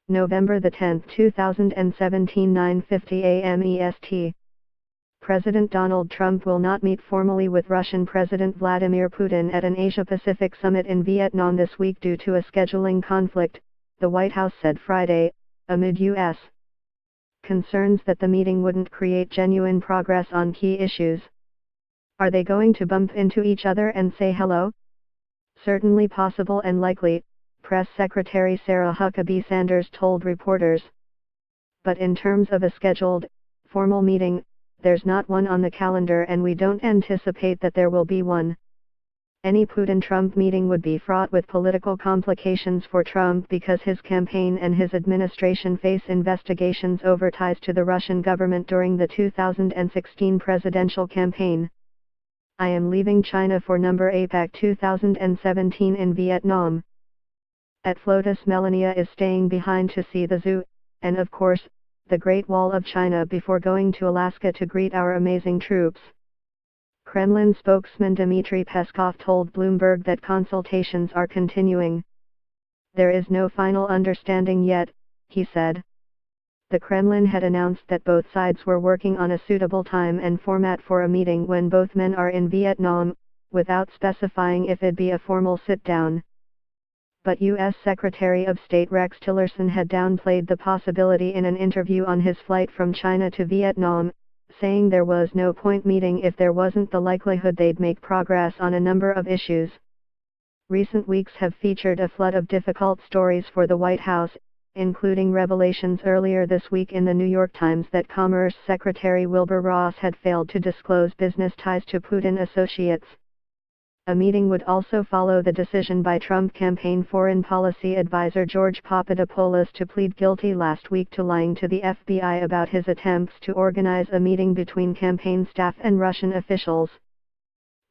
November 10, 2017, 9:50 a.m. EST. President Donald Trump will not meet formally with Russian President Vladimir Putin at an Asia-Pacific summit in Vietnam this week due to a scheduling conflict, the White House said Friday, amid U.S. concerns that the meeting wouldn't create genuine progress on key issues. Are they going to bump into each other and say hello? Certainly possible and likely, Press Secretary Sarah Huckabee Sanders told reporters. But in terms of a scheduled, formal meeting, there's not one on the calendar and we don't anticipate that there will be one. Any Putin-Trump meeting would be fraught with political complications for Trump because his campaign and his administration face investigations over ties to the Russian government during the 2016 presidential campaign. I am leaving China for APEC 2017 in Vietnam. At FLOTUS Melania is staying behind to see the zoo, and of course, the Great Wall of China before going to Alaska to greet our amazing troops. Kremlin spokesman Dmitry Peskov told Bloomberg that consultations are continuing. There is no final understanding yet, he said. The Kremlin had announced that both sides were working on a suitable time and format for a meeting when both men are in Vietnam, without specifying if it'd be a formal sit-down. But U.S. Secretary of State Rex Tillerson had downplayed the possibility in an interview on his flight from China to Vietnam, saying there was no point meeting if there wasn't the likelihood they'd make progress on a number of issues. Recent weeks have featured a flood of difficult stories for the White House, including revelations earlier this week in the New York Times that Commerce Secretary Wilbur Ross had failed to disclose business ties to Putin associates. A meeting would also follow the decision by Trump campaign foreign policy advisor George Papadopoulos to plead guilty last week to lying to the FBI about his attempts to organize a meeting between campaign staff and Russian officials.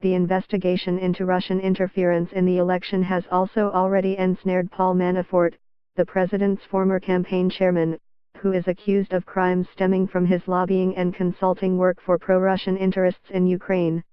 The investigation into Russian interference in the election has also already ensnared Paul Manafort, the president's former campaign chairman, who is accused of crimes stemming from his lobbying and consulting work for pro-Russian interests in Ukraine.